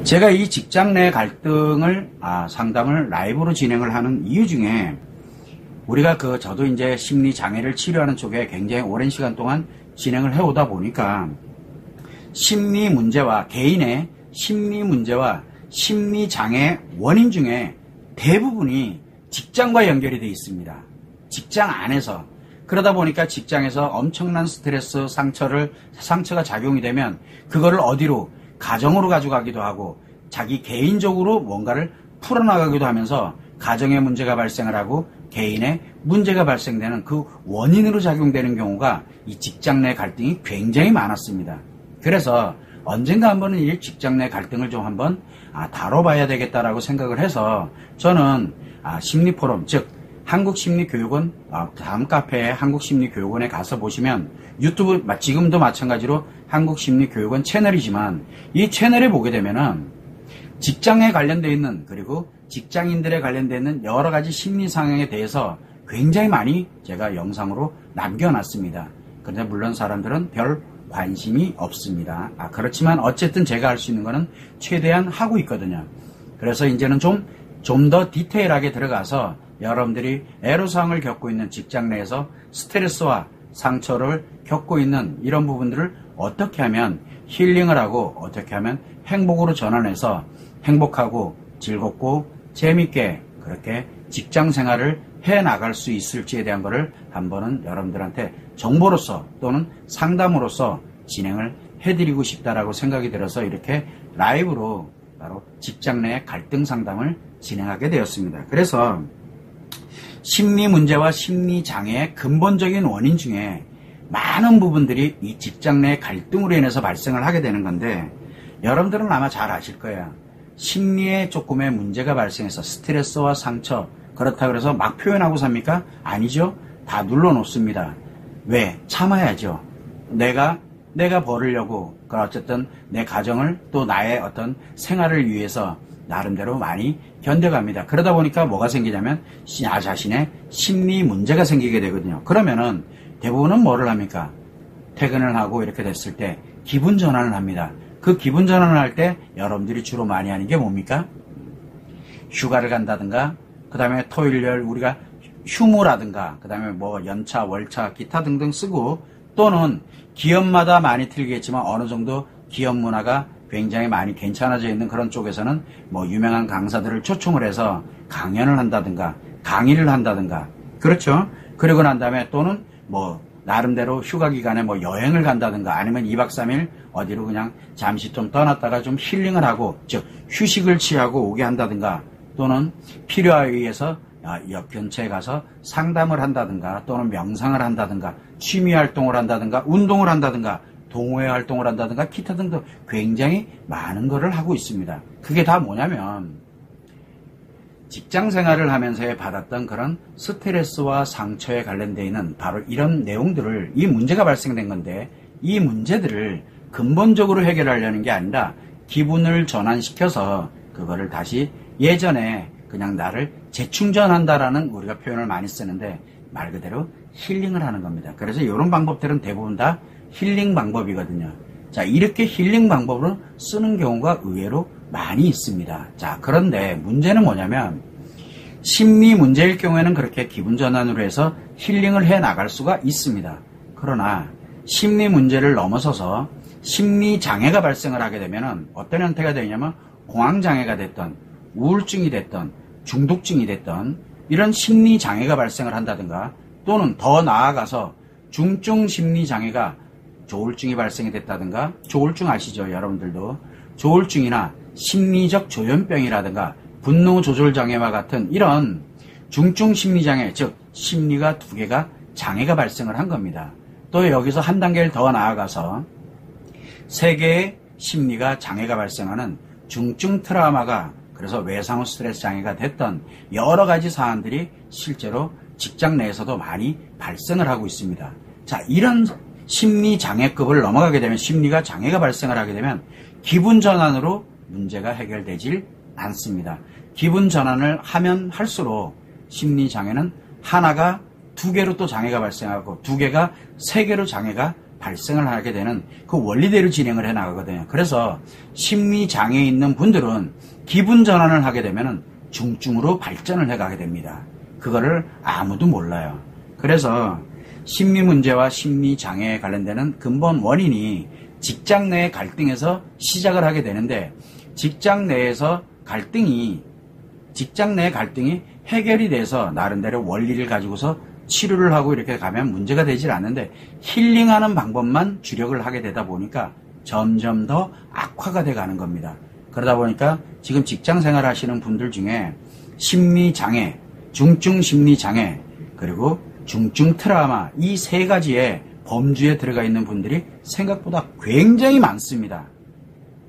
제가 이 직장 내 갈등을 상담을 라이브로 진행을 하는 이유 중에 우리가 저도 이제 심리 장애를 치료하는 쪽에 굉장히 오랜 시간 동안 진행을 해오다 보니까 심리 문제와 개인의 심리 문제와 심리 장애 원인 중에 대부분이 직장과 연결이 되어 있습니다. 직장 안에서. 그러다 보니까 직장에서 엄청난 스트레스, 상처가 작용이 되면 그거를 어디로 가정으로 가져가기도 하고 자기 개인적으로 뭔가를 풀어나가기도 하면서 가정의 문제가 발생을 하고 개인의 문제가 발생되는 그 원인으로 작용되는 경우가 이 직장 내 갈등이 굉장히 많았습니다. 그래서 언젠가 한번은 이 직장 내 갈등을 좀 한번 다뤄봐야 되겠다라고 생각을 해서 저는 심리포럼, 즉 한국심리교육원 다음 카페에 한국심리교육원에 가서 보시면 유튜브 지금도 마찬가지로 한국심리교육원 채널이지만 이 채널에 보게 되면은 직장에 관련되어 있는 그리고 직장인들에 관련되어 있는 여러 가지 심리 상황에 대해서 굉장히 많이 제가 영상으로 남겨놨습니다. 그런데 물론 사람들은 별 관심이 없습니다. 그렇지만 어쨌든 제가 할 수 있는 거는 최대한 하고 있거든요. 그래서 이제는 좀 더 디테일하게 들어가서 여러분들이 애로사항을 겪고 있는 직장 내에서 스트레스와 상처를 겪고 있는 이런 부분들을 어떻게 하면 힐링을 하고 어떻게 하면 행복으로 전환해서 행복하고 즐겁고 재밌게 그렇게 직장 생활을 해나갈 수 있을지에 대한 것을 한번은 여러분들한테 정보로서 또는 상담으로서 진행을 해드리고 싶다라고 생각이 들어서 이렇게 라이브로 바로 직장 내 갈등 상담을 진행하게 되었습니다. 그래서 심리 문제와 심리 장애의 근본적인 원인 중에 많은 부분들이 이 직장 내 갈등으로 인해서 발생을 하게 되는 건데 여러분들은 아마 잘 아실 거예요. 심리에 조금의 문제가 발생해서 스트레스와 상처 그렇다고 해서 막 표현하고 삽니까? 아니죠. 다 눌러놓습니다. 왜? 참아야죠. 내가 벌으려고 어쨌든 내 가정을 또 나의 어떤 생활을 위해서 나름대로 많이 견뎌갑니다. 그러다 보니까 뭐가 생기냐면 자신의 심리 문제가 생기게 되거든요. 그러면은 대부분은 뭐를 합니까? 퇴근을 하고 이렇게 됐을 때 기분 전환을 합니다. 그 기분 전환을 할 때 여러분들이 주로 많이 하는 게 뭡니까? 휴가를 간다든가 그 다음에 토요일 우리가 휴무라든가 그 다음에 뭐 연차, 월차, 기타 등등 쓰고 또는 기업마다 많이 틀리겠지만 어느 정도 기업 문화가 굉장히 많이 괜찮아져 있는 그런 쪽에서는 뭐 유명한 강사들을 초청을 해서 강연을 한다든가 강의를 한다든가 그렇죠. 그러고 난 다음에 또는 뭐 나름대로 휴가 기간에 뭐 여행을 간다든가 아니면 2박 3일 어디로 그냥 잠시 좀 떠났다가 좀 힐링을 하고 즉 휴식을 취하고 오게 한다든가 또는 필요에 의해서 옆 근처에 가서 상담을 한다든가 또는 명상을 한다든가 취미 활동을 한다든가 운동을 한다든가 동호회 활동을 한다든가 기타 등등 굉장히 많은 거를 하고 있습니다. 그게 다 뭐냐면 직장 생활을 하면서 받았던 그런 스트레스와 상처에 관련되어 있는 바로 이런 내용들을 이 문제가 발생된 건데 이 문제들을 근본적으로 해결하려는 게 아니라 기분을 전환시켜서 그거를 다시 예전에 그냥 나를 재충전한다라는 우리가 표현을 많이 쓰는데 말 그대로 힐링을 하는 겁니다. 그래서 이런 방법들은 대부분 다 힐링 방법이거든요. 자, 이렇게 힐링 방법으로 쓰는 경우가 의외로 많이 있습니다. 자, 그런데 문제는 뭐냐면 심리 문제일 경우에는 그렇게 기분 전환으로 해서 힐링을 해 나갈 수가 있습니다. 그러나 심리 문제를 넘어서서 심리 장애가 발생을 하게 되면 어떤 형태가 되냐면 공황장애가 됐던 우울증이 됐던 중독증이 됐던 이런 심리 장애가 발생을 한다든가 또는 더 나아가서 중증 심리 장애가 조울증이 발생이 됐다든가 조울증 아시죠? 여러분들도 조울증이나 심리적 조현병이라든가 분노 조절 장애와 같은 이런 중증 심리 장애 즉 심리가 두 개가 장애가 발생을 한 겁니다. 또 여기서 한 단계를 더 나아가서 세 개의 심리가 장애가 발생하는 중증 트라우마가 그래서 외상후 스트레스 장애가 됐던 여러 가지 사안들이 실제로 직장 내에서도 많이 발생을 하고 있습니다. 자, 이런 심리 장애급을 넘어가게 되면 심리가 장애가 발생을 하게 되면 기분 전환으로 문제가 해결되질 않습니다. 기분 전환을 하면 할수록 심리 장애는 하나가 두 개로 또 장애가 발생하고 두 개가 세 개로 장애가 발생을 하게 되는 그 원리대로 진행을 해 나가거든요. 그래서 심리장애에 있는 분들은 기분 전환을 하게 되면 중증으로 발전을 해 가게 됩니다. 그거를 아무도 몰라요. 그래서 심리 문제와 심리 장애에 관련되는 근본 원인이 직장 내의 갈등에서 시작을 하게 되는데, 직장 내의 갈등이 해결이 돼서 나름대로 원리를 가지고서 치료를 하고 이렇게 가면 문제가 되질 않는데, 힐링하는 방법만 주력을 하게 되다 보니까 점점 더 악화가 돼 가는 겁니다. 그러다 보니까 지금 직장 생활 하시는 분들 중에 심리장애, 중증 심리장애, 그리고 중증 트라우마, 이 세 가지의 범주에 들어가 있는 분들이 생각보다 굉장히 많습니다.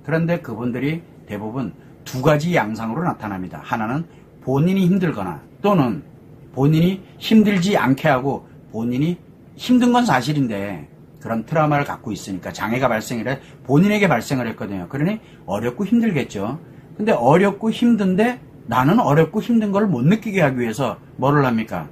그런데 그분들이 대부분 두 가지 양상으로 나타납니다. 하나는 본인이 힘들거나, 또는 본인이 힘들지 않게 하고 본인이 힘든 건 사실인데 그런 트라우마를 갖고 있으니까 장애가 발생을 본인에게 발생을 했거든요. 그러니 어렵고 힘들겠죠. 근데 어렵고 힘든데 나는 어렵고 힘든 걸 못 느끼게 하기 위해서 뭐를 합니까?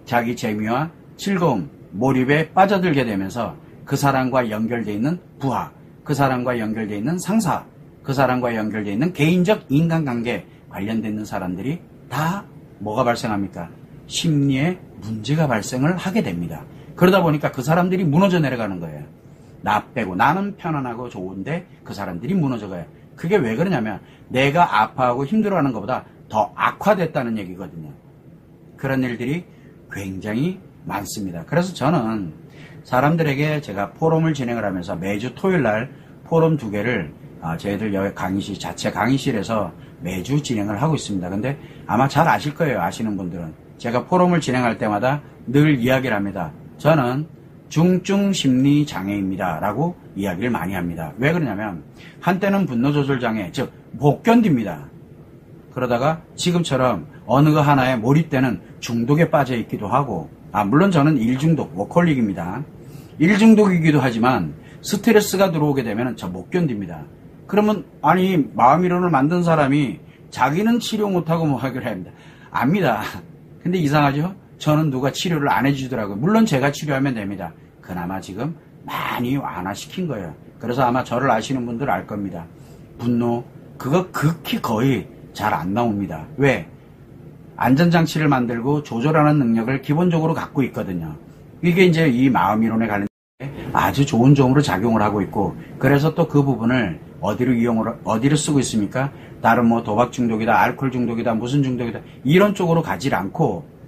자기 재미와 즐거움, 몰입에 빠져들게 되면서 그 사람과 연결되어 있는 부하, 그 사람과 연결되어 있는 상사, 그 사람과 연결되어 있는 개인적 인간관계 관련되어 있는 사람들이 다 뭐가 발생합니까? 심리에 문제가 발생을 하게 됩니다. 그러다 보니까 그 사람들이 무너져 내려가는 거예요. 나 빼고 나는 편안하고 좋은데 그 사람들이 무너져가요. 그게 왜 그러냐면 내가 아파하고 힘들어하는 것보다 더 악화됐다는 얘기거든요. 그런 일들이 굉장히 많습니다. 그래서 저는 사람들에게 제가 포럼을 진행을 하면서 매주 토요일 날 포럼 2개를 저희들 여기 강의실, 자체 강의실에서 매주 진행을 하고 있습니다. 근데 아마 잘 아실 거예요. 아시는 분들은. 제가 포럼을 진행할 때마다 늘 이야기를 합니다. 저는 중증 심리 장애입니다 라고 이야기를 많이 합니다. 왜 그러냐면 한때는 분노 조절 장애, 즉 못 견딥니다. 그러다가 지금처럼 어느 거 하나에 몰입되는 중독에 빠져 있기도 하고, 물론 저는 일중독, 워커홀릭입니다. 일중독이기도 하지만 스트레스가 들어오게 되면 저 못 견딥니다. 그러면 마음이론을 만든 사람이 자기는 치료 못하고 뭐 하기로 합니다. 압니다. 근데 이상하죠? 저는 누가 치료를 안 해주더라고요. 물론 제가 치료하면 됩니다. 그나마 지금 많이 완화시킨 거예요. 그래서 아마 저를 아시는 분들 알 겁니다. 분노, 그거 극히 거의 잘 안 나옵니다. 왜? 안전장치를 만들고 조절하는 능력을 기본적으로 갖고 있거든요. 이게 이제 이 마음이론에 관련된 아주 좋은 점으로 작용을 하고 있고, 그래서 또 그 부분을 어디로 쓰고 있습니까? 다른 뭐 도박 중독이다, 알코올 중독이다, 무슨 중독이다, 이런 쪽으로 가지 않고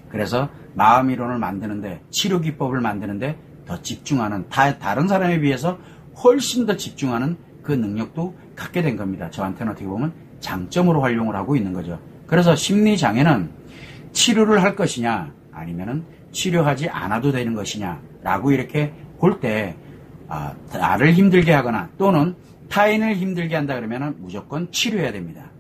그래서 마음이론을 만드는데, 치료 기법을 만드는데 더 집중하는, 다른 사람에 비해서 훨씬 더 집중하는 그 능력도 갖게 된 겁니다. 저한테는 어떻게 보면 장점으로 활용을 하고 있는 거죠. 그래서 심리장애는 치료를 할 것이냐 아니면은 치료하지 않아도 되는 것이냐 라고 이렇게 볼 때 나를 힘들게 하거나 또는 타인을 힘들게 한다 그러면은 무조건 치료해야 됩니다.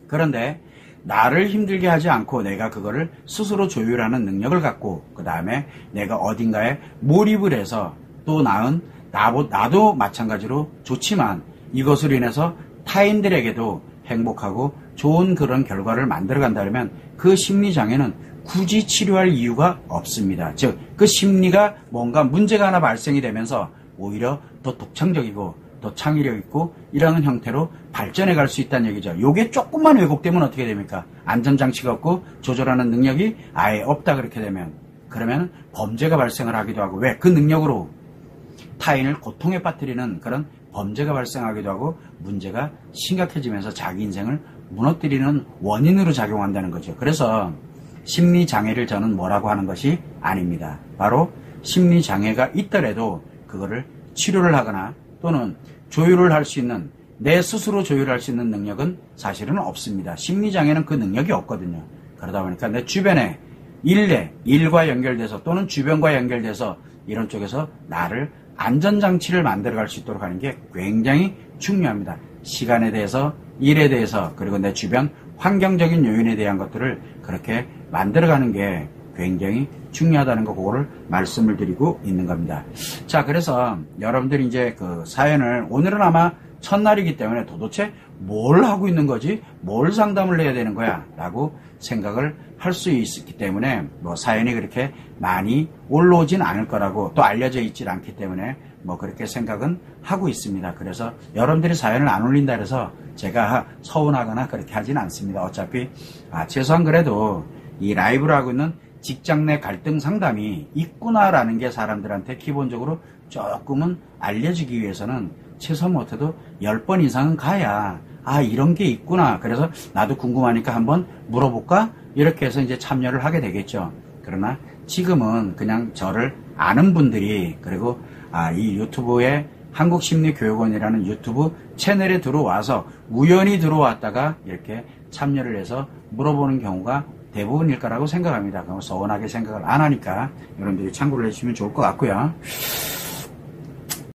그런데 나를 힘들게 하지 않고 내가 그거를 스스로 조율하는 능력을 갖고, 그 다음에 내가 어딘가에 몰입을 해서 또 나도 마찬가지로 좋지만 이것으로 인해서 타인들에게도 행복하고 좋은 그런 결과를 만들어 간다면 그 심리장애는 굳이 치료할 이유가 없습니다. 즉, 그 심리가 뭔가 문제가 하나 발생이 되면서 오히려 더 독창적이고 더 창의력 있고 이러한 형태로 발전해 갈 수 있다는 얘기죠. 요게 조금만 왜곡되면 어떻게 됩니까? 안전장치가 없고 조절하는 능력이 아예 없다 그렇게 되면, 그러면 범죄가 발생을 하기도 하고, 왜? 그 능력으로 타인을 고통에 빠뜨리는 그런 범죄가 발생하기도 하고 문제가 심각해지면서 자기 인생을 무너뜨리는 원인으로 작용한다는 거죠. 그래서 심리장애를 저는 뭐라고 하는 것이 아닙니다. 바로 심리장애가 있더라도 그거를 치료를 하거나 또는 조율을 할 수 있는, 내 스스로 조율할 수 있는 능력은 사실은 없습니다. 심리장애는 그 능력이 없거든요. 그러다 보니까 내 주변에 일과 연결돼서 또는 주변과 연결돼서 이런 쪽에서 나를 안전장치를 만들어갈 수 있도록 하는 게 굉장히 중요합니다. 시간에 대해서, 일에 대해서, 그리고 내 주변 환경적인 요인에 대한 것들을 그렇게 만들어가는 게 굉장히 중요하다는 거, 그거를 말씀을 드리고 있는 겁니다. 자, 그래서 여러분들이 이제 그 사연을, 오늘은 아마 첫날이기 때문에 도대체 뭘 하고 있는 거지? 뭘 상담을 해야 되는 거야? 라고 생각을 할 수 있기 때문에 뭐 사연이 그렇게 많이 올라오진 않을 거라고 또 알려져 있질 않기 때문에 뭐 그렇게 생각은 하고 있습니다. 그래서 여러분들이 사연을 안 올린다 해서 제가 서운하거나 그렇게 하진 않습니다. 어차피 최소한 그래도 이 라이브를 하고 있는 직장 내 갈등 상담이 있구나라는 게 사람들한테 기본적으로 조금은 알려지기 위해서는 최소 못해도 10번 이상은 가야 이런 게 있구나. 그래서 나도 궁금하니까 한번 물어볼까? 이렇게 해서 이제 참여를 하게 되겠죠. 그러나 지금은 그냥 저를 아는 분들이 그리고 이 유튜브에 한국심리교육원이라는 유튜브 채널에 들어와서 우연히 들어왔다가 이렇게 참여를 해서 물어보는 경우가 대부분일 거라고 생각합니다. 그럼 서운하게 생각을 안 하니까 여러분들이 참고를 해주시면 좋을 것 같고요.